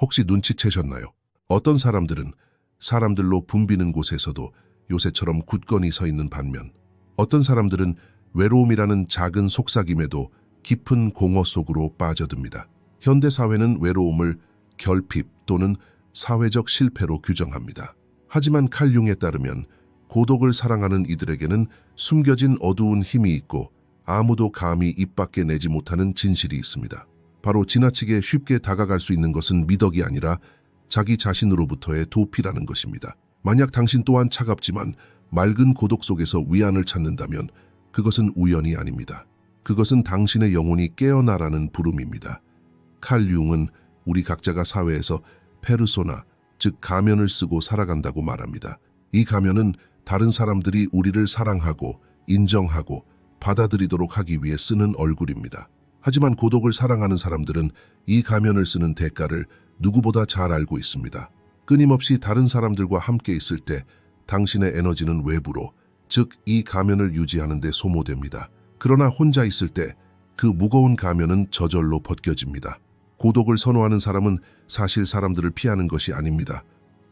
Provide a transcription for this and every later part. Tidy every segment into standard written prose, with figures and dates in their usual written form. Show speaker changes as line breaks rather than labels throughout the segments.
혹시 눈치채셨나요? 어떤 사람들은 사람들로 붐비는 곳에서도 요새처럼 굳건히 서 있는 반면, 어떤 사람들은 외로움이라는 작은 속삭임에도 깊은 공허 속으로 빠져듭니다. 현대 사회는 외로움을 결핍 또는 사회적 실패로 규정합니다. 하지만 칼 융에 따르면 고독을 사랑하는 이들에게는 숨겨진 어두운 힘이 있고 아무도 감히 입 밖에 내지 못하는 진실이 있습니다. 바로 지나치게 쉽게 다가갈 수 있는 것은 미덕이 아니라 자기 자신으로부터의 도피라는 것입니다. 만약 당신 또한 차갑지만 맑은 고독 속에서 위안을 찾는다면 그것은 우연이 아닙니다. 그것은 당신의 영혼이 깨어나라는 부름입니다. 칼 융은 우리 각자가 사회에서 페르소나, 즉 가면을 쓰고 살아간다고 말합니다. 이 가면은 다른 사람들이 우리를 사랑하고 인정하고 받아들이도록 하기 위해 쓰는 얼굴입니다. 하지만 고독을 사랑하는 사람들은 이 가면을 쓰는 대가를 누구보다 잘 알고 있습니다. 끊임없이 다른 사람들과 함께 있을 때 당신의 에너지는 외부로, 즉 이 가면을 유지하는 데 소모됩니다. 그러나 혼자 있을 때 그 무거운 가면은 저절로 벗겨집니다. 고독을 선호하는 사람은 사실 사람들을 피하는 것이 아닙니다.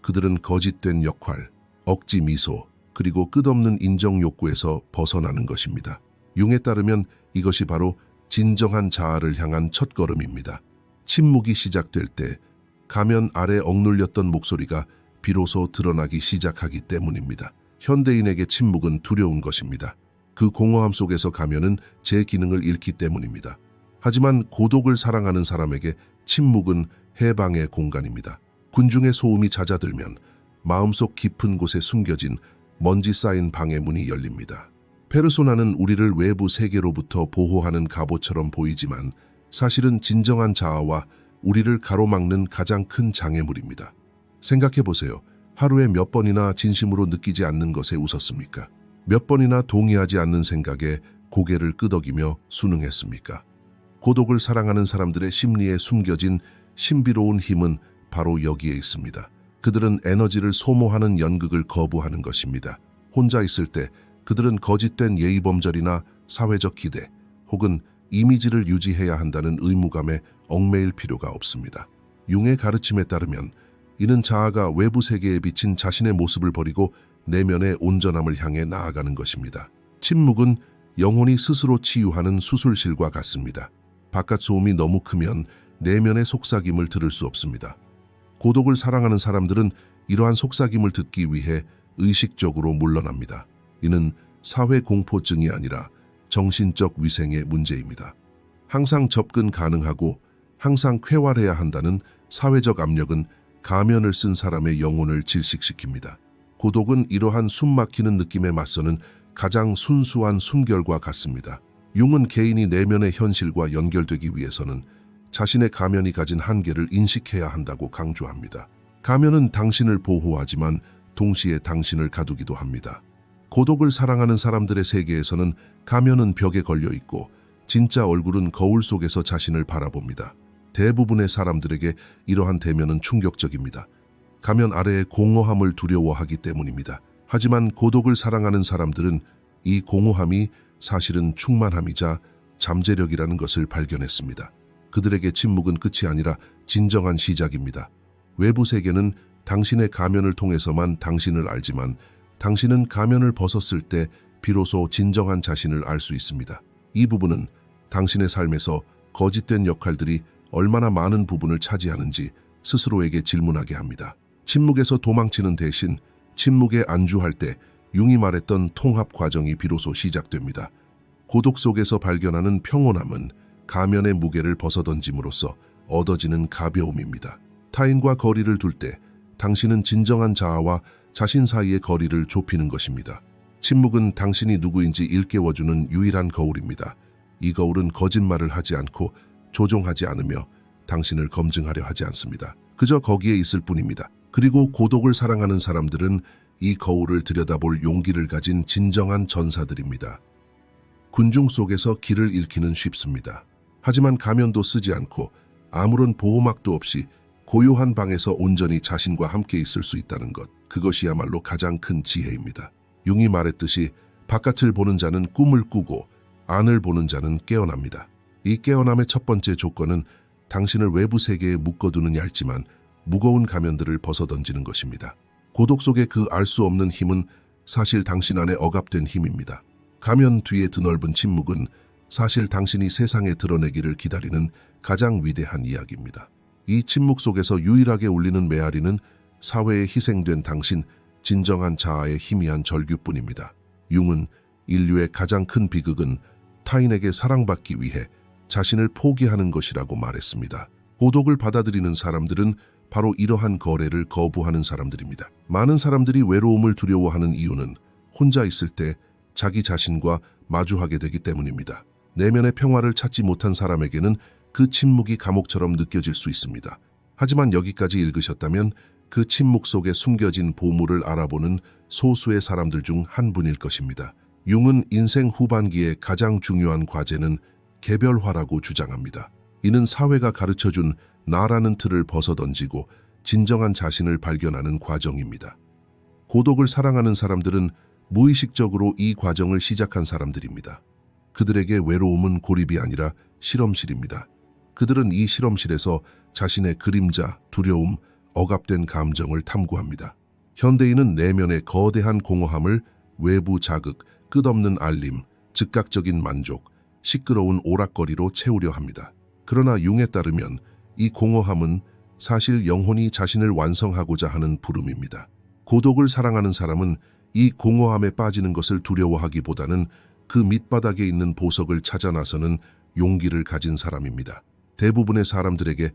그들은 거짓된 역할, 억지 미소, 그리고 끝없는 인정 욕구에서 벗어나는 것입니다. 융에 따르면 이것이 바로 진정한 자아를 향한 첫걸음입니다. 침묵이 시작될 때 가면 아래 억눌렸던 목소리가 비로소 드러나기 시작하기 때문입니다. 현대인에게 침묵은 두려운 것입니다. 그 공허함 속에서 가면은 제 기능을 잃기 때문입니다. 하지만 고독을 사랑하는 사람에게 침묵은 해방의 공간입니다. 군중의 소음이 잦아들면 마음속 깊은 곳에 숨겨진 먼지 쌓인 방의 문이 열립니다. 페르소나는 우리를 외부 세계로부터 보호하는 갑옷처럼 보이지만 사실은 진정한 자아와 우리를 가로막는 가장 큰 장애물입니다. 생각해보세요. 하루에 몇 번이나 진심으로 느끼지 않는 것에 웃었습니까? 몇 번이나 동의하지 않는 생각에 고개를 끄덕이며 순응했습니까? 고독을 사랑하는 사람들의 심리에 숨겨진 신비로운 힘은 바로 여기에 있습니다. 그들은 에너지를 소모하는 연극을 거부하는 것입니다. 혼자 있을 때 그들은 거짓된 예의범절이나 사회적 기대 혹은 이미지를 유지해야 한다는 의무감에 얽매일 필요가 없습니다. 융의 가르침에 따르면 이는 자아가 외부 세계에 비친 자신의 모습을 버리고 내면의 온전함을 향해 나아가는 것입니다. 침묵은 영혼이 스스로 치유하는 수술실과 같습니다. 바깥 소음이 너무 크면 내면의 속삭임을 들을 수 없습니다. 고독을 사랑하는 사람들은 이러한 속삭임을 듣기 위해 의식적으로 물러납니다. 이는 사회 공포증이 아니라 정신적 위생의 문제입니다. 항상 접근 가능하고 항상 쾌활해야 한다는 사회적 압력은 가면을 쓴 사람의 영혼을 질식시킵니다. 고독은 이러한 숨막히는 느낌에 맞서는 가장 순수한 숨결과 같습니다. 융은 개인이 내면의 현실과 연결되기 위해서는 자신의 가면이 가진 한계를 인식해야 한다고 강조합니다. 가면은 당신을 보호하지만 동시에 당신을 가두기도 합니다. 고독을 사랑하는 사람들의 세계에서는 가면은 벽에 걸려 있고 진짜 얼굴은 거울 속에서 자신을 바라봅니다. 대부분의 사람들에게 이러한 대면은 충격적입니다. 가면 아래의 공허함을 두려워하기 때문입니다. 하지만 고독을 사랑하는 사람들은 이 공허함이 사실은 충만함이자 잠재력이라는 것을 발견했습니다. 그들에게 침묵은 끝이 아니라 진정한 시작입니다. 외부 세계는 당신의 가면을 통해서만 당신을 알지만 당신은 가면을 벗었을 때 비로소 진정한 자신을 알 수 있습니다. 이 부분은 당신의 삶에서 거짓된 역할들이 얼마나 많은 부분을 차지하는지 스스로에게 질문하게 합니다. 침묵에서 도망치는 대신 침묵에 안주할 때 융이 말했던 통합 과정이 비로소 시작됩니다. 고독 속에서 발견하는 평온함은 가면의 무게를 벗어던짐으로써 얻어지는 가벼움입니다. 타인과 거리를 둘 때 당신은 진정한 자아와 자신 사이의 거리를 좁히는 것입니다. 침묵은 당신이 누구인지 일깨워주는 유일한 거울입니다. 이 거울은 거짓말을 하지 않고 조종하지 않으며 당신을 검증하려 하지 않습니다. 그저 거기에 있을 뿐입니다. 그리고 고독을 사랑하는 사람들은 이 거울을 들여다볼 용기를 가진 진정한 전사들입니다. 군중 속에서 길을 잃기는 쉽습니다. 하지만 가면도 쓰지 않고 아무런 보호막도 없이 고요한 방에서 온전히 자신과 함께 있을 수 있다는 것, 그것이야말로 가장 큰 지혜입니다. 융이 말했듯이 바깥을 보는 자는 꿈을 꾸고 안을 보는 자는 깨어납니다. 이 깨어남의 첫 번째 조건은 당신을 외부 세계에 묶어두는 얇지만 무거운 가면들을 벗어던지는 것입니다. 고독 속의 그 알 수 없는 힘은 사실 당신 안에 억압된 힘입니다. 가면 뒤에 드넓은 침묵은 사실 당신이 세상에 드러내기를 기다리는 가장 위대한 이야기입니다. 이 침묵 속에서 유일하게 울리는 메아리는 사회에 희생된 당신, 진정한 자아의 희미한 절규뿐입니다. 융은 인류의 가장 큰 비극은 타인에게 사랑받기 위해 자신을 포기하는 것이라고 말했습니다. 고독을 받아들이는 사람들은 바로 이러한 거래를 거부하는 사람들입니다. 많은 사람들이 외로움을 두려워하는 이유는 혼자 있을 때 자기 자신과 마주하게 되기 때문입니다. 내면의 평화를 찾지 못한 사람에게는 그 침묵이 감옥처럼 느껴질 수 있습니다. 하지만 여기까지 읽으셨다면 그 침묵 속에 숨겨진 보물을 알아보는 소수의 사람들 중 한 분일 것입니다. 융은 인생 후반기의 가장 중요한 과제는 개별화라고 주장합니다. 이는 사회가 가르쳐준 나라는 틀을 벗어던지고 진정한 자신을 발견하는 과정입니다. 고독을 사랑하는 사람들은 무의식적으로 이 과정을 시작한 사람들입니다. 그들에게 외로움은 고립이 아니라 실험실입니다. 그들은 이 실험실에서 자신의 그림자, 두려움, 억압된 감정을 탐구합니다. 현대인은 내면의 거대한 공허함을 외부 자극, 끝없는 알림, 즉각적인 만족, 시끄러운 오락거리로 채우려 합니다. 그러나 융에 따르면 이 공허함은 사실 영혼이 자신을 완성하고자 하는 부름입니다. 고독을 사랑하는 사람은 이 공허함에 빠지는 것을 두려워하기보다는 그 밑바닥에 있는 보석을 찾아 나서는 용기를 가진 사람입니다. 대부분의 사람들에게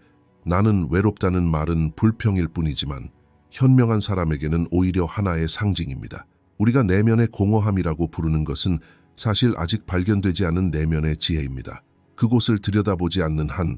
나는 외롭다는 말은 불평일 뿐이지만 현명한 사람에게는 오히려 하나의 상징입니다. 우리가 내면의 공허함이라고 부르는 것은 사실 아직 발견되지 않은 내면의 지혜입니다. 그곳을 들여다보지 않는 한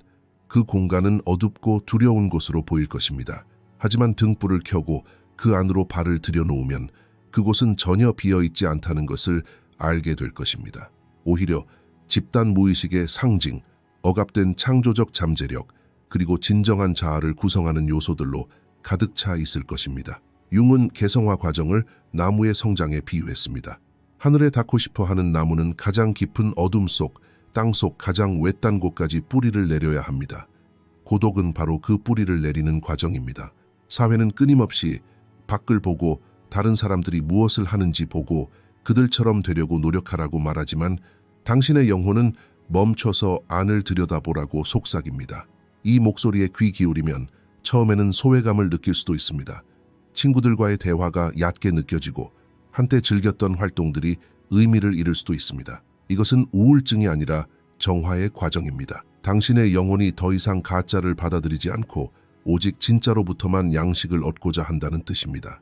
그 공간은 어둡고 두려운 곳으로 보일 것입니다. 하지만 등불을 켜고 그 안으로 발을 들여놓으면 그곳은 전혀 비어있지 않다는 것을 알게 될 것입니다. 오히려 집단 무의식의 상징, 억압된 창조적 잠재력, 그리고 진정한 자아를 구성하는 요소들로 가득 차 있을 것입니다. 융은 개성화 과정을 나무의 성장에 비유했습니다. 하늘에 닿고 싶어 하는 나무는 가장 깊은 어둠 속, 땅 속 가장 외딴 곳까지 뿌리를 내려야 합니다. 고독은 바로 그 뿌리를 내리는 과정입니다. 사회는 끊임없이 밖을 보고 다른 사람들이 무엇을 하는지 보고 그들처럼 되려고 노력하라고 말하지만 당신의 영혼은 멈춰서 안을 들여다보라고 속삭입니다. 이 목소리에 귀 기울이면 처음에는 소외감을 느낄 수도 있습니다. 친구들과의 대화가 얕게 느껴지고 한때 즐겼던 활동들이 의미를 잃을 수도 있습니다. 이것은 우울증이 아니라 정화의 과정입니다. 당신의 영혼이 더 이상 가짜를 받아들이지 않고 오직 진짜로부터만 양식을 얻고자 한다는 뜻입니다.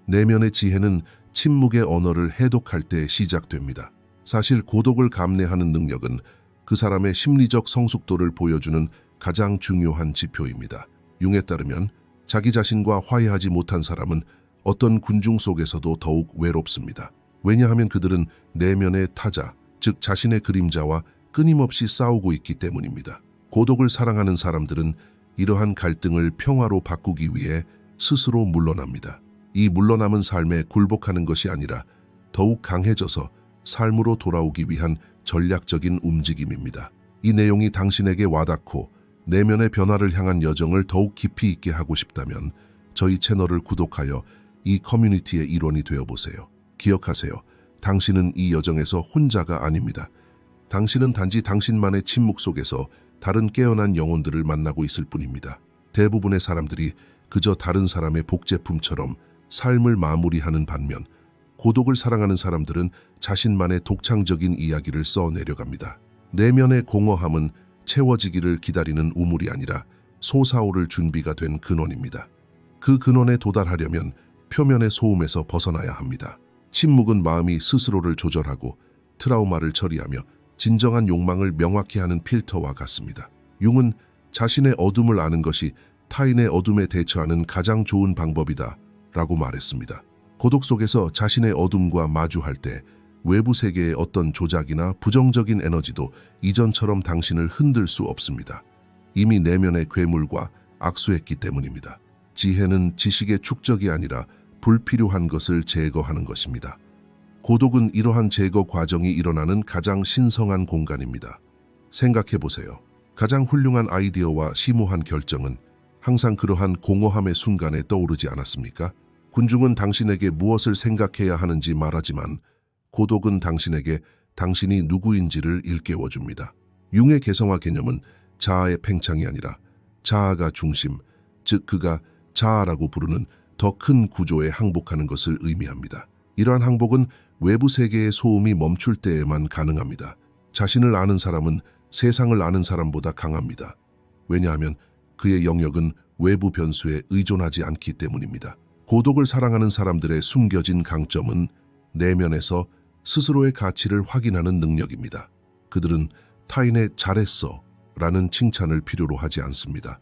내면의 지혜는 침묵의 언어를 해독할 때 시작됩니다. 사실 고독을 감내하는 능력은 그 사람의 심리적 성숙도를 보여주는 가장 중요한 지표입니다. 융에 따르면 자기 자신과 화해하지 못한 사람은 어떤 군중 속에서도 더욱 외롭습니다. 왜냐하면 그들은 내면의 타자, 즉 자신의 그림자와 끊임없이 싸우고 있기 때문입니다. 고독을 사랑하는 사람들은 이러한 갈등을 평화로 바꾸기 위해 스스로 물러납니다. 이 물러남은 삶에 굴복하는 것이 아니라 더욱 강해져서 삶으로 돌아오기 위한 전략적인 움직임입니다. 이 내용이 당신에게 와닿고 내면의 변화를 향한 여정을 더욱 깊이 있게 하고 싶다면 저희 채널을 구독하여 이 커뮤니티의 일원이 되어보세요. 기억하세요. 당신은 이 여정에서 혼자가 아닙니다. 당신은 단지 당신만의 침묵 속에서 다른 깨어난 영혼들을 만나고 있을 뿐입니다. 대부분의 사람들이 그저 다른 사람의 복제품처럼 삶을 마무리하는 반면 고독을 사랑하는 사람들은 자신만의 독창적인 이야기를 써내려갑니다. 내면의 공허함은 채워지기를 기다리는 우물이 아니라 솟아오를 준비가 된 근원입니다. 그 근원에 도달하려면 표면의 소음에서 벗어나야 합니다. 침묵은 마음이 스스로를 조절하고 트라우마를 처리하며 진정한 욕망을 명확히 하는 필터와 같습니다. 융은 자신의 어둠을 아는 것이 타인의 어둠에 대처하는 가장 좋은 방법이다 라고 말했습니다. 고독 속에서 자신의 어둠과 마주할 때 외부 세계의 어떤 조작이나 부정적인 에너지도 이전처럼 당신을 흔들 수 없습니다. 이미 내면의 괴물과 악수했기 때문입니다. 지혜는 지식의 축적이 아니라 불필요한 것을 제거하는 것입니다. 고독은 이러한 제거 과정이 일어나는 가장 신성한 공간입니다. 생각해 보세요. 가장 훌륭한 아이디어와 심오한 결정은 항상 그러한 공허함의 순간에 떠오르지 않았습니까? 군중은 당신에게 무엇을 생각해야 하는지 말하지만 고독은 당신에게 당신이 누구인지를 일깨워줍니다. 융의 개성화 개념은 자아의 팽창이 아니라 자아가 중심, 즉 그가 자아라고 부르는 더 큰 구조에 항복하는 것을 의미합니다. 이러한 항복은 외부 세계의 소음이 멈출 때에만 가능합니다. 자신을 아는 사람은 세상을 아는 사람보다 강합니다. 왜냐하면 그의 영역은 외부 변수에 의존하지 않기 때문입니다. 고독을 사랑하는 사람들의 숨겨진 강점은 내면에서 스스로의 가치를 확인하는 능력입니다. 그들은 타인의 잘했어 라는 칭찬을 필요로 하지 않습니다.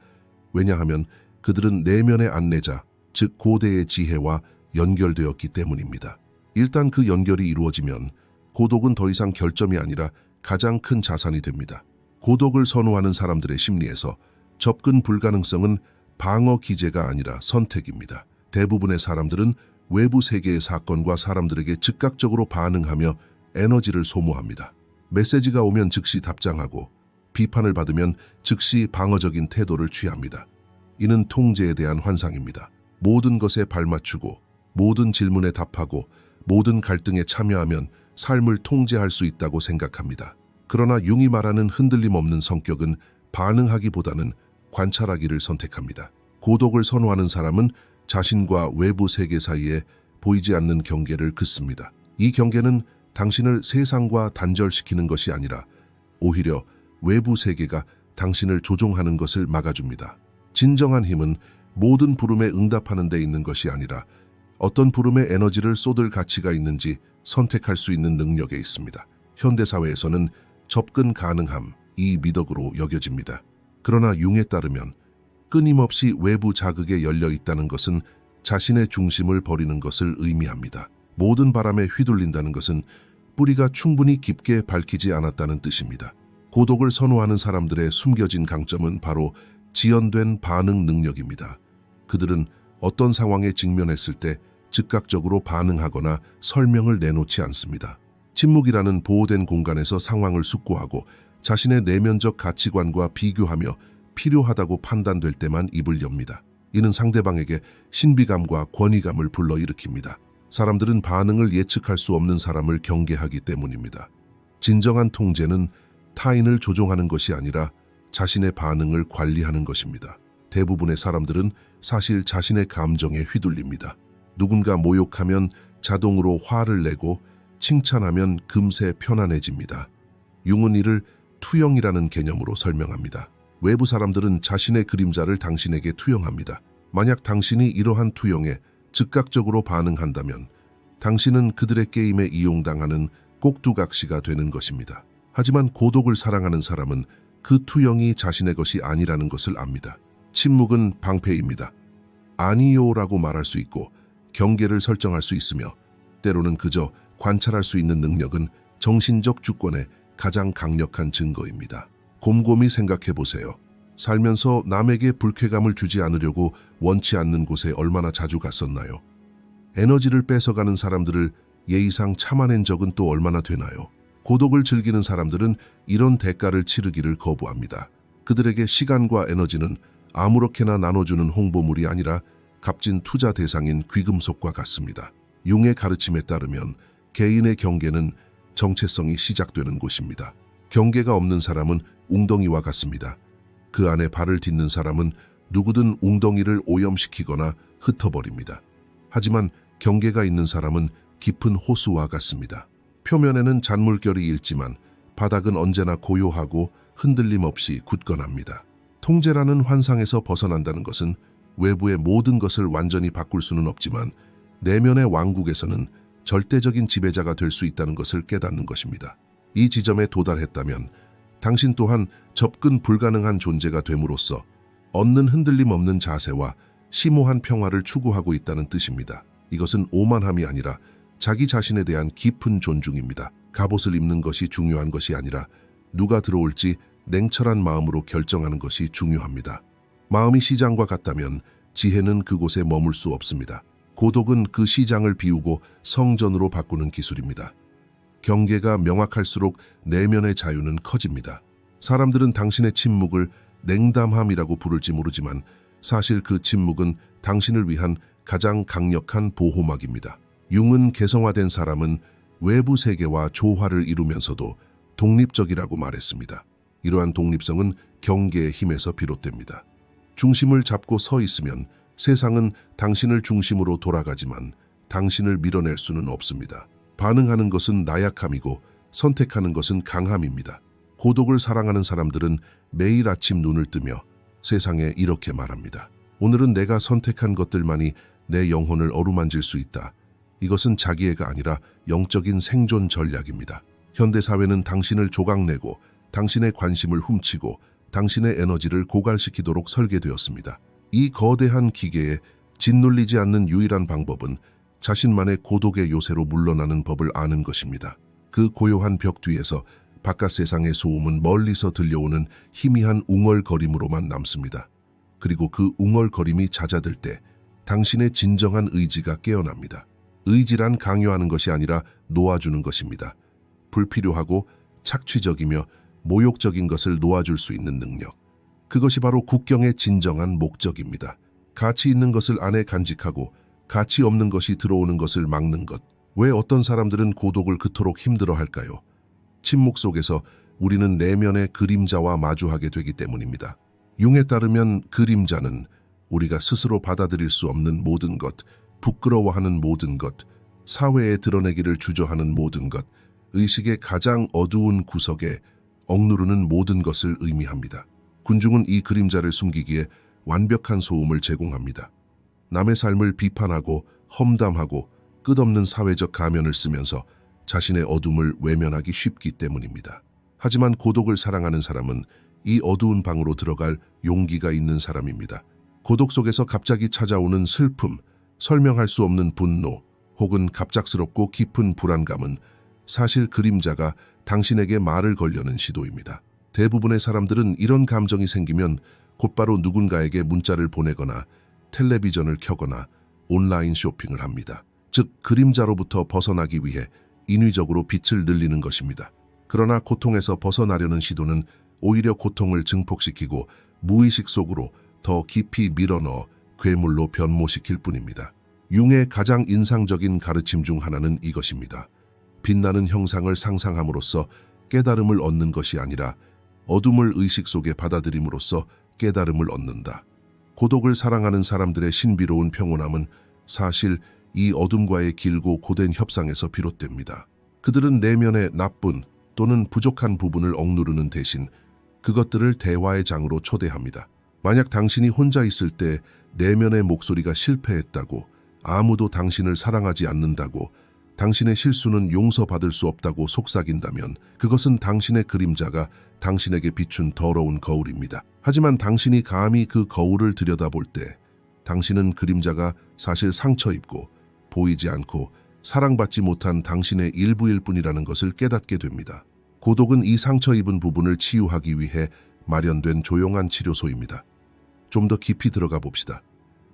왜냐하면 그들은 내면의 안내자, 즉 고대의 지혜와 연결되었기 때문입니다. 일단 그 연결이 이루어지면 고독은 더 이상 결점이 아니라 가장 큰 자산이 됩니다. 고독을 선호하는 사람들의 심리에서 접근 불가능성은 방어 기제가 아니라 선택입니다. 대부분의 사람들은 외부 세계의 사건과 사람들에게 즉각적으로 반응하며 에너지를 소모합니다. 메시지가 오면 즉시 답장하고 비판을 받으면 즉시 방어적인 태도를 취합니다. 이는 통제에 대한 환상입니다. 모든 것에 발맞추고 모든 질문에 답하고 모든 갈등에 참여하면 삶을 통제할 수 있다고 생각합니다. 그러나 융이 말하는 흔들림 없는 성격은 반응하기보다는 관찰하기를 선택합니다. 고독을 선호하는 사람은 자신과 외부 세계 사이에 보이지 않는 경계를 긋습니다. 이 경계는 당신을 세상과 단절시키는 것이 아니라 오히려 외부 세계가 당신을 조종하는 것을 막아줍니다. 진정한 힘은 모든 부름에 응답하는 데 있는 것이 아니라 어떤 부름에 에너지를 쏟을 가치가 있는지 선택할 수 있는 능력에 있습니다. 현대사회에서는 접근 가능함, 이 미덕으로 여겨집니다. 그러나 융에 따르면 끊임없이 외부 자극에 열려 있다는 것은 자신의 중심을 버리는 것을 의미합니다. 모든 바람에 휘둘린다는 것은 뿌리가 충분히 깊게 밝히지 않았다는 뜻입니다. 고독을 선호하는 사람들의 숨겨진 강점은 바로 지연된 반응 능력입니다. 그들은 어떤 상황에 직면했을 때 즉각적으로 반응하거나 설명을 내놓지 않습니다. 침묵이라는 보호된 공간에서 상황을 숙고하고 자신의 내면적 가치관과 비교하며 필요하다고 판단될 때만 입을 엽니다. 이는 상대방에게 신비감과 권위감을 불러일으킵니다. 사람들은 반응을 예측할 수 없는 사람을 경계하기 때문입니다. 진정한 통제는 타인을 조종하는 것이 아니라 자신의 반응을 관리하는 것입니다. 대부분의 사람들은 사실 자신의 감정에 휘둘립니다. 누군가 모욕하면 자동으로 화를 내고 칭찬하면 금세 편안해집니다. 융은 이를 투영이라는 개념으로 설명합니다. 외부 사람들은 자신의 그림자를 당신에게 투영합니다. 만약 당신이 이러한 투영에 즉각적으로 반응한다면 당신은 그들의 게임에 이용당하는 꼭두각시가 되는 것입니다. 하지만 고독을 사랑하는 사람은 그 투영이 자신의 것이 아니라는 것을 압니다. 침묵은 방패입니다. 아니요라고 말할 수 있고 경계를 설정할 수 있으며 때로는 그저 관찰할 수 있는 능력은 정신적 주권의 가장 강력한 증거입니다. 곰곰이 생각해 보세요. 살면서 남에게 불쾌감을 주지 않으려고 원치 않는 곳에 얼마나 자주 갔었나요? 에너지를 뺏어가는 사람들을 예의상 참아낸 적은 또 얼마나 되나요? 고독을 즐기는 사람들은 이런 대가를 치르기를 거부합니다. 그들에게 시간과 에너지는 아무렇게나 나눠주는 홍보물이 아니라 값진 투자 대상인 귀금속과 같습니다. 융의 가르침에 따르면 개인의 경계는 정체성이 시작되는 곳입니다. 경계가 없는 사람은 웅덩이와 같습니다. 그 안에 발을 딛는 사람은 누구든 웅덩이를 오염시키거나 흩어버립니다. 하지만 경계가 있는 사람은 깊은 호수와 같습니다. 표면에는 잔물결이 일지만 바닥은 언제나 고요하고 흔들림 없이 굳건합니다. 통제라는 환상에서 벗어난다는 것은 외부의 모든 것을 완전히 바꿀 수는 없지만 내면의 왕국에서는 절대적인 지배자가 될 수 있다는 것을 깨닫는 것입니다. 이 지점에 도달했다면 당신 또한 접근 불가능한 존재가 됨으로써 얻는 흔들림 없는 자세와 심오한 평화를 추구하고 있다는 뜻입니다. 이것은 오만함이 아니라 자기 자신에 대한 깊은 존중입니다. 갑옷을 입는 것이 중요한 것이 아니라 누가 들어올지 냉철한 마음으로 결정하는 것이 중요합니다. 마음이 시장과 같다면 지혜는 그곳에 머물 수 없습니다. 고독은 그 시장을 비우고 성전으로 바꾸는 기술입니다. 경계가 명확할수록 내면의 자유는 커집니다. 사람들은 당신의 침묵을 냉담함이라고 부를지 모르지만 사실 그 침묵은 당신을 위한 가장 강력한 보호막입니다. 융은 개성화된 사람은 외부 세계와 조화를 이루면서도 독립적이라고 말했습니다. 이러한 독립성은 경계의 힘에서 비롯됩니다. 중심을 잡고 서 있으면 세상은 당신을 중심으로 돌아가지만 당신을 밀어낼 수는 없습니다. 반응하는 것은 나약함이고 선택하는 것은 강함입니다. 고독을 사랑하는 사람들은 매일 아침 눈을 뜨며 세상에 이렇게 말합니다. 오늘은 내가 선택한 것들만이 내 영혼을 어루만질 수 있다. 이것은 자기애가 아니라 영적인 생존 전략입니다. 현대사회는 당신을 조각내고 당신의 관심을 훔치고 당신의 에너지를 고갈시키도록 설계되었습니다. 이 거대한 기계에 짓눌리지 않는 유일한 방법은 자신만의 고독의 요새로 물러나는 법을 아는 것입니다. 그 고요한 벽 뒤에서 바깥 세상의 소음은 멀리서 들려오는 희미한 웅얼거림으로만 남습니다. 그리고 그 웅얼거림이 잦아들 때 당신의 진정한 의지가 깨어납니다. 의지란 강요하는 것이 아니라 놓아주는 것입니다. 불필요하고 착취적이며 모욕적인 것을 놓아줄 수 있는 능력. 그것이 바로 국경의 진정한 목적입니다. 가치 있는 것을 안에 간직하고 가치 없는 것이 들어오는 것을 막는 것. 왜 어떤 사람들은 고독을 그토록 힘들어할까요? 침묵 속에서 우리는 내면의 그림자와 마주하게 되기 때문입니다. 융에 따르면 그림자는 우리가 스스로 받아들일 수 없는 모든 것, 부끄러워하는 모든 것, 사회에 드러내기를 주저하는 모든 것, 의식의 가장 어두운 구석에 억누르는 모든 것을 의미합니다. 군중은 이 그림자를 숨기기에 완벽한 소음을 제공합니다. 남의 삶을 비판하고 험담하고 끝없는 사회적 가면을 쓰면서 자신의 어둠을 외면하기 쉽기 때문입니다. 하지만 고독을 사랑하는 사람은 이 어두운 방으로 들어갈 용기가 있는 사람입니다. 고독 속에서 갑자기 찾아오는 슬픔, 설명할 수 없는 분노, 혹은 갑작스럽고 깊은 불안감은 사실 그림자가 당신에게 말을 걸려는 시도입니다. 대부분의 사람들은 이런 감정이 생기면 곧바로 누군가에게 문자를 보내거나 텔레비전을 켜거나 온라인 쇼핑을 합니다. 즉, 그림자로부터 벗어나기 위해 인위적으로 빛을 늘리는 것입니다. 그러나 고통에서 벗어나려는 시도는 오히려 고통을 증폭시키고 무의식 속으로 더 깊이 밀어넣어 괴물로 변모시킬 뿐입니다. 융의 가장 인상적인 가르침 중 하나는 이것입니다. 빛나는 형상을 상상함으로써 깨달음을 얻는 것이 아니라 어둠을 의식 속에 받아들임으로써 깨달음을 얻는다. 고독을 사랑하는 사람들의 신비로운 평온함은 사실 이 어둠과의 길고 고된 협상에서 비롯됩니다. 그들은 내면의 나쁜 또는 부족한 부분을 억누르는 대신 그것들을 대화의 장으로 초대합니다. 만약 당신이 혼자 있을 때 내면의 목소리가 실패했다고, 아무도 당신을 사랑하지 않는다고, 당신의 실수는 용서받을 수 없다고 속삭인다면 그것은 당신의 그림자가 당신에게 비춘 더러운 거울입니다. 하지만 당신이 감히 그 거울을 들여다볼 때 당신은 그림자가 사실 상처 입고 보이지 않고 사랑받지 못한 당신의 일부일 뿐이라는 것을 깨닫게 됩니다. 고독은 이 상처 입은 부분을 치유하기 위해 마련된 조용한 치료소입니다. 좀 더 깊이 들어가 봅시다.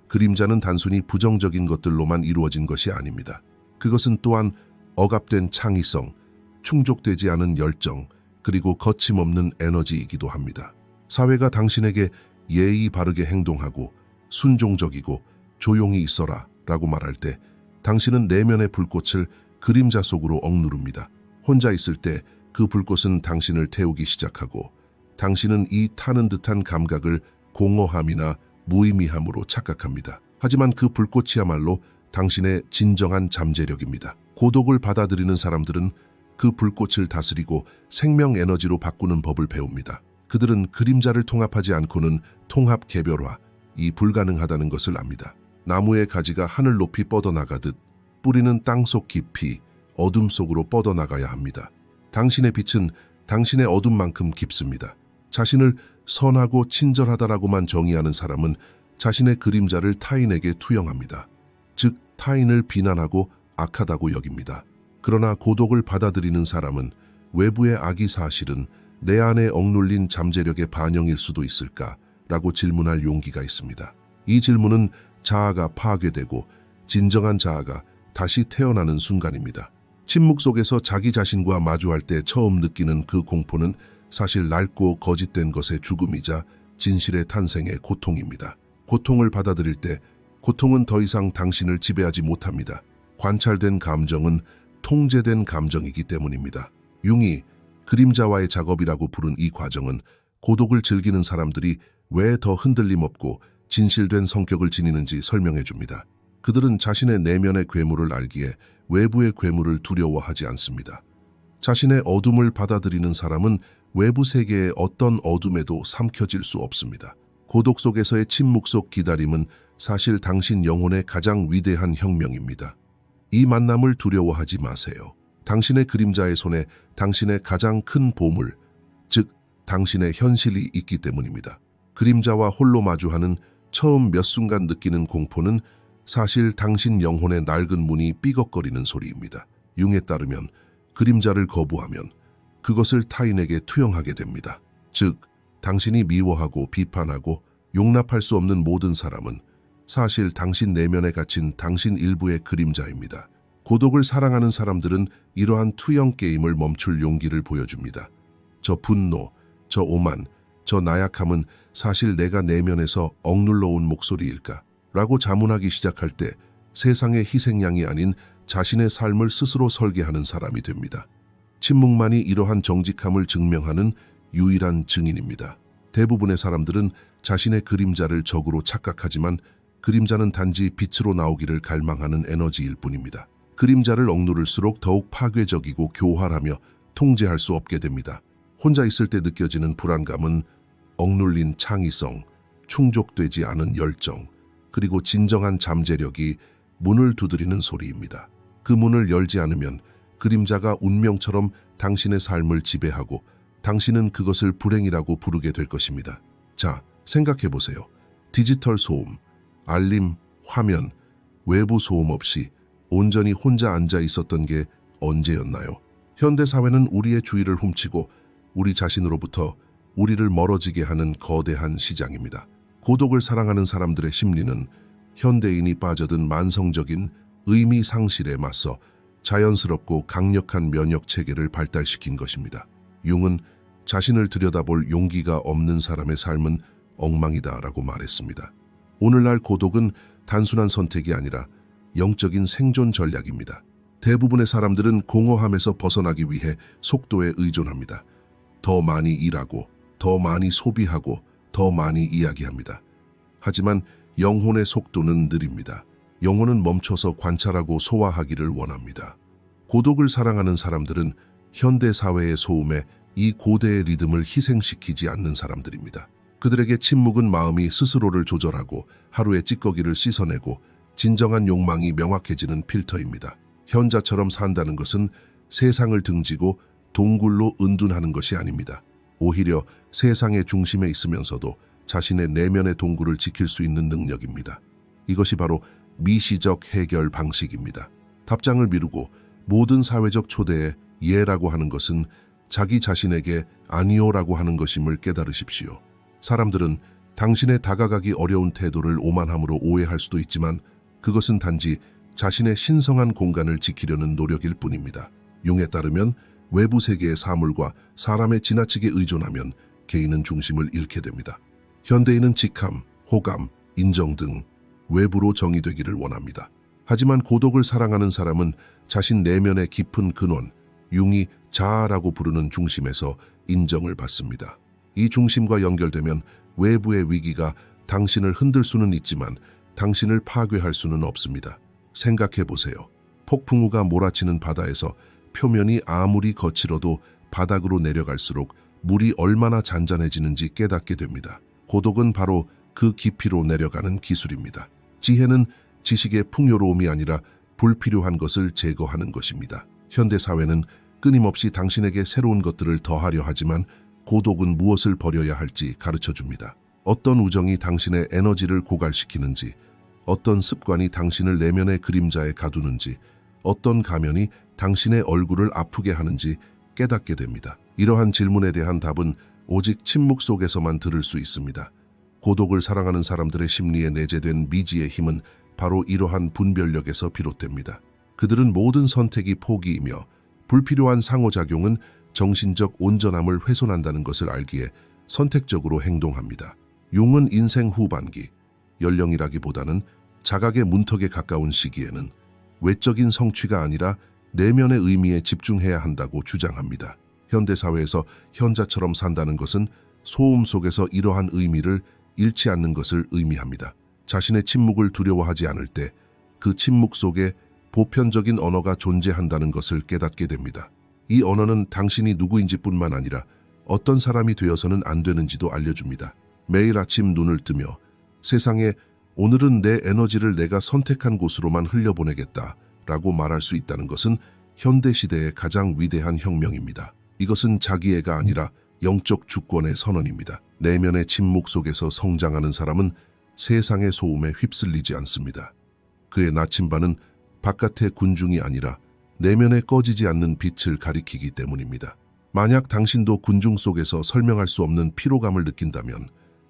그림자는 단순히 부정적인 것들로만 이루어진 것이 아닙니다. 그것은 또한 억압된 창의성, 충족되지 않은 열정, 그리고 거침없는 에너지이기도 합니다. 사회가 당신에게 예의 바르게 행동하고 순종적이고 조용히 있어라 라고 말할 때 당신은 내면의 불꽃을 그림자 속으로 억누릅니다. 혼자 있을 때 그 불꽃은 당신을 태우기 시작하고 당신은 이 타는 듯한 감각을 공허함이나 무의미함으로 착각합니다. 하지만 그 불꽃이야말로 당신의 진정한 잠재력입니다. 고독을 받아들이는 사람들은 그 불꽃을 다스리고 생명 에너지로 바꾸는 법을 배웁니다. 그들은 그림자를 통합하지 않고는 통합 개별화, 이 불가능하다는 것을 압니다. 나무의 가지가 하늘 높이 뻗어나가듯 뿌리는 땅속 깊이 어둠 속으로 뻗어나가야 합니다. 당신의 빛은 당신의 어둠만큼 깊습니다. 자신을 선하고 친절하다라고만 정의하는 사람은 자신의 그림자를 타인에게 투영합니다. 즉, 타인을 비난하고 악하다고 여깁니다. 그러나 고독을 받아들이는 사람은 외부의 악이 사실은 내 안에 억눌린 잠재력의 반영일 수도 있을까라고 질문할 용기가 있습니다. 이 질문은 자아가 파괴되고 진정한 자아가 다시 태어나는 순간입니다. 침묵 속에서 자기 자신과 마주할 때 처음 느끼는 그 공포는 사실 낡고 거짓된 것의 죽음이자 진실의 탄생의 고통입니다. 고통을 받아들일 때 고통은 더 이상 당신을 지배하지 못합니다. 관찰된 감정은 통제된 감정이기 때문입니다. 융이 그림자와의 작업이라고 부른 이 과정은 고독을 즐기는 사람들이 왜 더 흔들림 없고 진실된 성격을 지니는지 설명해 줍니다. 그들은 자신의 내면의 괴물을 알기에 외부의 괴물을 두려워하지 않습니다. 자신의 어둠을 받아들이는 사람은 외부 세계의 어떤 어둠에도 삼켜질 수 없습니다. 고독 속에서의 침묵 속 기다림은 사실 당신 영혼의 가장 위대한 혁명입니다. 이 만남을 두려워하지 마세요. 당신의 그림자의 손에 당신의 가장 큰 보물, 즉 당신의 현실이 있기 때문입니다. 그림자와 홀로 마주하는 처음 몇 순간 느끼는 공포는 사실 당신 영혼의 낡은 문이 삐걱거리는 소리입니다. 융에 따르면 그림자를 거부하면 그것을 타인에게 투영하게 됩니다. 즉, 당신이 미워하고 비판하고 용납할 수 없는 모든 사람은 사실 당신 내면에 갇힌 당신 일부의 그림자입니다. 고독을 사랑하는 사람들은 이러한 투영 게임을 멈출 용기를 보여줍니다. 저 분노, 저 오만, 저 나약함은 사실 내가 내면에서 억눌러 온 목소리일까? 라고 자문하기 시작할 때 세상의 희생양이 아닌 자신의 삶을 스스로 설계하는 사람이 됩니다. 침묵만이 이러한 정직함을 증명하는 유일한 증인입니다. 대부분의 사람들은 자신의 그림자를 적으로 착각하지만 그림자는 단지 빛으로 나오기를 갈망하는 에너지일 뿐입니다. 그림자를 억누를수록 더욱 파괴적이고 교활하며 통제할 수 없게 됩니다. 혼자 있을 때 느껴지는 불안감은 억눌린 창의성, 충족되지 않은 열정, 그리고 진정한 잠재력이 문을 두드리는 소리입니다. 그 문을 열지 않으면 그림자가 운명처럼 당신의 삶을 지배하고 당신은 그것을 불행이라고 부르게 될 것입니다. 자, 생각해 보세요. 디지털 소음, 알림, 화면, 외부 소음 없이 온전히 혼자 앉아 있었던 게 언제였나요? 현대 사회는 우리의 주의를 훔치고 우리 자신으로부터 우리를 멀어지게 하는 거대한 시장입니다. 고독을 사랑하는 사람들의 심리는 현대인이 빠져든 만성적인 의미 상실에 맞서 자연스럽고 강력한 면역 체계를 발달시킨 것입니다. 융은 자신을 들여다볼 용기가 없는 사람의 삶은 엉망이다라고 말했습니다. 오늘날 고독은 단순한 선택이 아니라 영적인 생존 전략입니다. 대부분의 사람들은 공허함에서 벗어나기 위해 속도에 의존합니다. 더 많이 일하고, 더 많이 소비하고, 더 많이 이야기합니다. 하지만 영혼의 속도는 느립니다. 영혼은 멈춰서 관찰하고 소화하기를 원합니다. 고독을 사랑하는 사람들은 현대 사회의 소음에 이 고대의 리듬을 희생시키지 않는 사람들입니다. 그들에게 침묵은 마음이 스스로를 조절하고 하루의 찌꺼기를 씻어내고 진정한 욕망이 명확해지는 필터입니다. 현자처럼 산다는 것은 세상을 등지고 동굴로 은둔하는 것이 아닙니다. 오히려 세상의 중심에 있으면서도 자신의 내면의 동굴을 지킬 수 있는 능력입니다. 이것이 바로 미시적 해결 방식입니다. 답장을 미루고 모든 사회적 초대에 예라고 하는 것은 자기 자신에게 아니오라고 하는 것임을 깨달으십시오. 사람들은 당신의 다가가기 어려운 태도를 오만함으로 오해할 수도 있지만 그것은 단지 자신의 신성한 공간을 지키려는 노력일 뿐입니다. 융에 따르면 외부 세계의 사물과 사람에 지나치게 의존하면 개인은 중심을 잃게 됩니다. 현대인은 직함, 호감, 인정 등 외부로 정의되기를 원합니다. 하지만 고독을 사랑하는 사람은 자신 내면의 깊은 근원, 융이 자아라고 부르는 중심에서 인정을 받습니다. 이 중심과 연결되면 외부의 위기가 당신을 흔들 수는 있지만 당신을 파괴할 수는 없습니다. 생각해 보세요. 폭풍우가 몰아치는 바다에서 표면이 아무리 거칠어도 바닥으로 내려갈수록 물이 얼마나 잔잔해지는지 깨닫게 됩니다. 고독은 바로 그 깊이로 내려가는 기술입니다. 지혜는 지식의 풍요로움이 아니라 불필요한 것을 제거하는 것입니다. 현대 사회는 끊임없이 당신에게 새로운 것들을 더하려 하지만 고독은 무엇을 버려야 할지 가르쳐줍니다. 어떤 우정이 당신의 에너지를 고갈시키는지, 어떤 습관이 당신을 내면의 그림자에 가두는지, 어떤 가면이 당신의 얼굴을 아프게 하는지 깨닫게 됩니다. 이러한 질문에 대한 답은 오직 침묵 속에서만 들을 수 있습니다. 고독을 사랑하는 사람들의 심리에 내재된 미지의 힘은 바로 이러한 분별력에서 비롯됩니다. 그들은 모든 선택이 포기이며 불필요한 상호작용은 정신적 온전함을 훼손한다는 것을 알기에 선택적으로 행동합니다. 융은 인생 후반기, 연령이라기보다는 자각의 문턱에 가까운 시기에는 외적인 성취가 아니라 내면의 의미에 집중해야 한다고 주장합니다. 현대사회에서 현자처럼 산다는 것은 소음 속에서 이러한 의미를 잃지 않는 것을 의미합니다. 자신의 침묵을 두려워하지 않을 때 그 침묵 속에 보편적인 언어가 존재한다는 것을 깨닫게 됩니다. 이 언어는 당신이 누구인지 뿐만 아니라 어떤 사람이 되어서는 안 되는지도 알려줍니다. 매일 아침 눈을 뜨며 세상에 오늘은 내 에너지를 내가 선택한 곳으로만 흘려보내겠다 라고 말할 수 있다는 것은 현대시대의 가장 위대한 혁명입니다. 이것은 자기애가 아니라 영적 주권의 선언입니다. 내면의 침묵 속에서 성장하는 사람은 세상의 소음에 휩쓸리지 않습니다. 그의 나침반은 바깥의 군중이 아니라 내면에 꺼지지 않는 빛을 가리키기 때문입니다. 만약 당신도 군중 속에서 설명할 수 없는 피로감을 느낀다면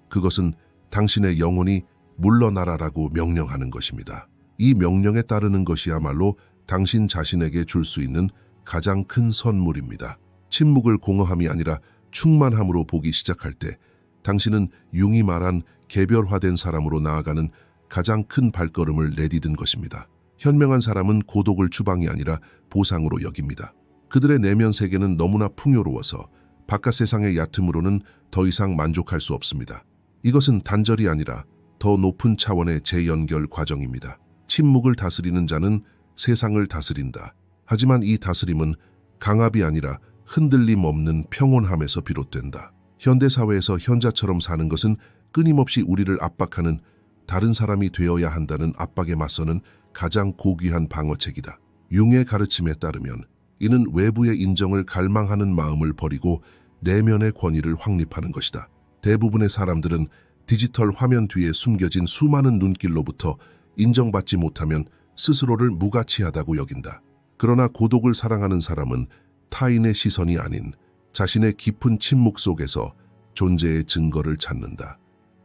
그것은 당신의 영혼이 물러나라라고 명령하는 것입니다. 이 명령에 따르는 것이야말로 당신 자신에게 줄 수 있는 가장 큰 선물입니다. 침묵을 공허함이 아니라 충만함으로 보기 시작할 때 당신은 융이 말한 개별화된 사람으로 나아가는 가장 큰 발걸음을 내디딘 것입니다. 현명한 사람은 고독을 추방이 아니라 보상으로 여깁니다. 그들의 내면 세계는 너무나 풍요로워서 바깥 세상의 얕음으로는 더 이상 만족할 수 없습니다. 이것은 단절이 아니라 더 높은 차원의 재연결 과정입니다. 침묵을 다스리는 자는 세상을 다스린다. 하지만 이 다스림은 강압이 아니라 흔들림 없는 평온함에서 비롯된다. 현대사회에서 현자처럼 사는 것은 끊임없이 우리를 압박하는 다른 사람이 되어야 한다는 압박에 맞서는 가장 고귀한 방어책이다. 융의 가르침에 따르면 이는 외부의 인정을 갈망하는 마음을 버리고 내면의 권위를 확립하는 것이다. 대부분의 사람들은 디지털 화면 뒤에 숨겨진 수많은 눈길로부터 인정받지 못하면 스스로를 무가치하다고 여긴다. 그러나 고독을 사랑하는 사람은 타인의 시선이 아닌 자신의 깊은 침묵 속에서 존재의 증거를 찾는다.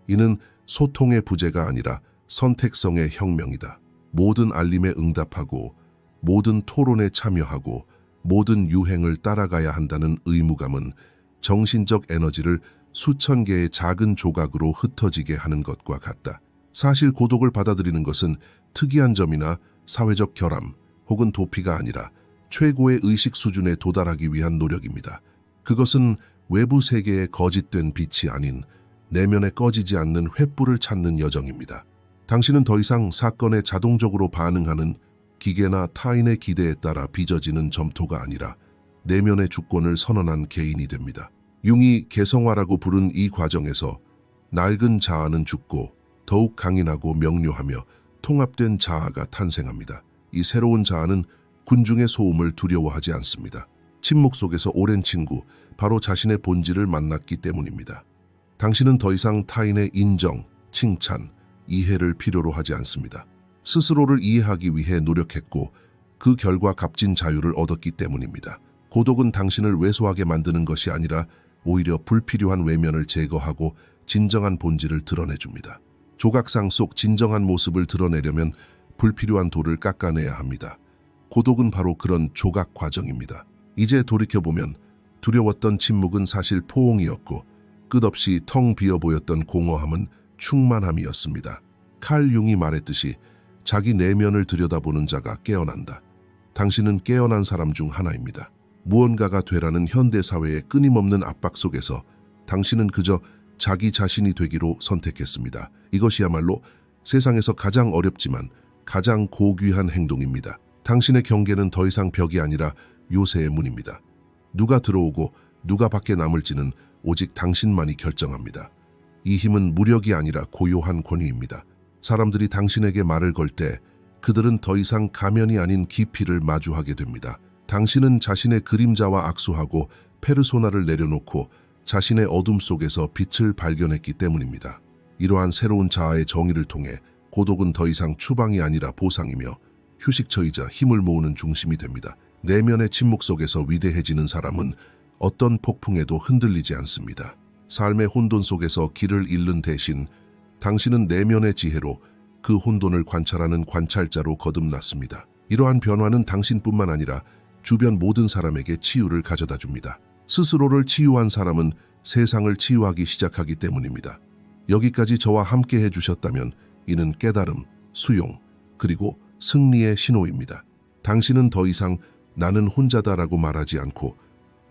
이는 소통의 부재가 아니라 선택성의 혁명이다. 모든 알림에 응답하고 모든 토론에 참여하고 모든 유행을 따라가야 한다는 의무감은 정신적 에너지를 수천 개의 작은 조각으로 흩어지게 하는 것과 같다. 사실 고독을 받아들이는 것은 특이한 점이나 사회적 결함 혹은 도피가 아니라 최고의 의식 수준에 도달하기 위한 노력입니다. 그것은 외부 세계의 거짓된 빛이 아닌 내면에 꺼지지 않는 횃불을 찾는 여정입니다. 당신은 더 이상 사건에 자동적으로 반응하는 기계나 타인의 기대에 따라 빚어지는 점토가 아니라 내면의 주권을 선언한 개인이 됩니다. 융이 개성화라고 부른 이 과정에서 낡은 자아는 죽고 더욱 강인하고 명료하며 통합된 자아가 탄생합니다. 이 새로운 자아는 군중의 소음을 두려워하지 않습니다. 침묵 속에서 오랜 친구, 바로 자신의 본질을 만났기 때문입니다. 당신은 더 이상 타인의 인정, 칭찬, 이해를 필요로 하지 않습니다. 스스로를 이해하기 위해 노력했고 그 결과 값진 자유를 얻었기 때문입니다. 고독은 당신을 왜소하게 만드는 것이 아니라 오히려 불필요한 외면을 제거하고 진정한 본질을 드러내줍니다. 조각상 속 진정한 모습을 드러내려면 불필요한 돌을 깎아내야 합니다. 고독은 바로 그런 조각 과정입니다. 이제 돌이켜보면 두려웠던 침묵은 사실 포옹이었고 끝없이 텅 비어 보였던 공허함은 충만함이었습니다. 칼 융이 말했듯이 자기 내면을 들여다보는 자가 깨어난다. 당신은 깨어난 사람 중 하나입니다. 무언가가 되라는 현대사회의 끊임없는 압박 속에서 당신은 그저 자기 자신이 되기로 선택했습니다. 이것이야말로 세상에서 가장 어렵지만 가장 고귀한 행동입니다. 당신의 경계는 더 이상 벽이 아니라 요새의 문입니다. 누가 들어오고 누가 밖에 남을지는 오직 당신만이 결정합니다. 이 힘은 무력이 아니라 고요한 권위입니다. 사람들이 당신에게 말을 걸 때 그들은 더 이상 가면이 아닌 깊이를 마주하게 됩니다. 당신은 자신의 그림자와 악수하고 페르소나를 내려놓고 자신의 어둠 속에서 빛을 발견했기 때문입니다. 이러한 새로운 자아의 정의를 통해 고독은 더 이상 추방이 아니라 보상이며 휴식처이자 힘을 모으는 중심이 됩니다. 내면의 침묵 속에서 위대해지는 사람은 어떤 폭풍에도 흔들리지 않습니다. 삶의 혼돈 속에서 길을 잃는 대신 당신은 내면의 지혜로 그 혼돈을 관찰하는 관찰자로 거듭났습니다. 이러한 변화는 당신뿐만 아니라 주변 모든 사람에게 치유를 가져다 줍니다. 스스로를 치유한 사람은 세상을 치유하기 시작하기 때문입니다. 여기까지 저와 함께 해주셨다면 이는 깨달음, 수용, 그리고 승리의 신호입니다. 당신은 더 이상 나는 혼자다라고 말하지 않고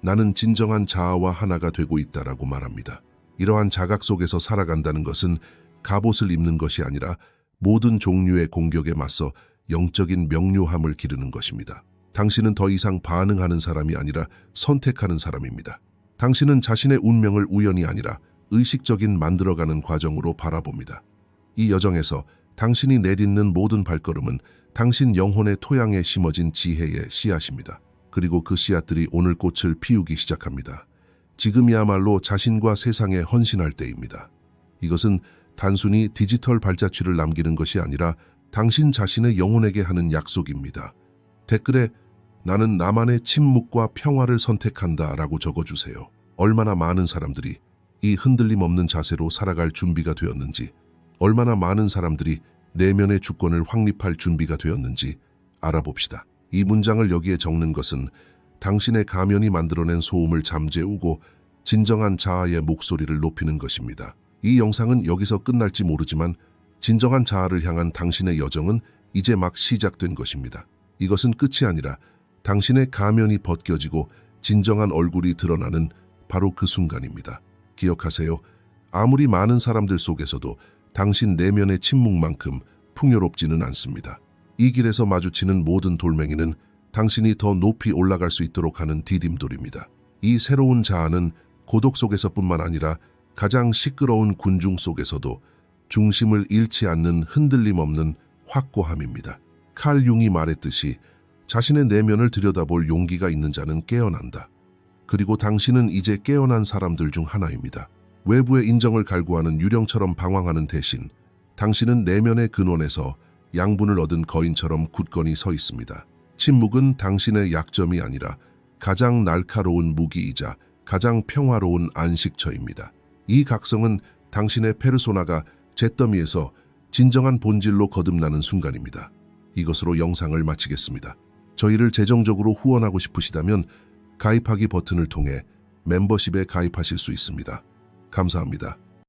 나는 진정한 자아와 하나가 되고 있다라고 말합니다. 이러한 자각 속에서 살아간다는 것은 갑옷을 입는 것이 아니라 모든 종류의 공격에 맞서 영적인 명료함을 기르는 것입니다. 당신은 더 이상 반응하는 사람이 아니라 선택하는 사람입니다. 당신은 자신의 운명을 우연이 아니라 의식적인 만들어가는 과정으로 바라봅니다. 이 여정에서 당신이 내딛는 모든 발걸음은 당신 영혼의 토양에 심어진 지혜의 씨앗입니다. 그리고 그 씨앗들이 오늘 꽃을 피우기 시작합니다. 지금이야말로 자신과 세상에 헌신할 때입니다. 이것은 단순히 디지털 발자취를 남기는 것이 아니라 당신 자신의 영혼에게 하는 약속입니다. 댓글에 나는 나만의 침묵과 평화를 선택한다 라고 적어주세요. 얼마나 많은 사람들이 이 흔들림 없는 자세로 살아갈 준비가 되었는지, 얼마나 많은 사람들이 내면의 주권을 확립할 준비가 되었는지 알아봅시다. 이 문장을 여기에 적는 것은 당신의 가면이 만들어낸 소음을 잠재우고 진정한 자아의 목소리를 높이는 것입니다. 이 영상은 여기서 끝날지 모르지만 진정한 자아를 향한 당신의 여정은 이제 막 시작된 것입니다. 이것은 끝이 아니라 당신의 가면이 벗겨지고 진정한 얼굴이 드러나는 바로 그 순간입니다. 기억하세요. 아무리 많은 사람들 속에서도 당신 내면의 침묵만큼 풍요롭지는 않습니다. 이 길에서 마주치는 모든 돌멩이는 당신이 더 높이 올라갈 수 있도록 하는 디딤돌입니다. 이 새로운 자아는 고독 속에서뿐만 아니라 가장 시끄러운 군중 속에서도 중심을 잃지 않는 흔들림 없는 확고함입니다. 칼 융이 말했듯이 자신의 내면을 들여다볼 용기가 있는 자는 깨어난다. 그리고 당신은 이제 깨어난 사람들 중 하나입니다. 외부의 인정을 갈구하는 유령처럼 방황하는 대신 당신은 내면의 근원에서 양분을 얻은 거인처럼 굳건히 서 있습니다. 침묵은 당신의 약점이 아니라 가장 날카로운 무기이자 가장 평화로운 안식처입니다. 이 각성은 당신의 페르소나가 잿더미에서 진정한 본질로 거듭나는 순간입니다. 이것으로 영상을 마치겠습니다. 저희를 재정적으로 후원하고 싶으시다면 가입하기 버튼을 통해 멤버십에 가입하실 수 있습니다. 감사합니다.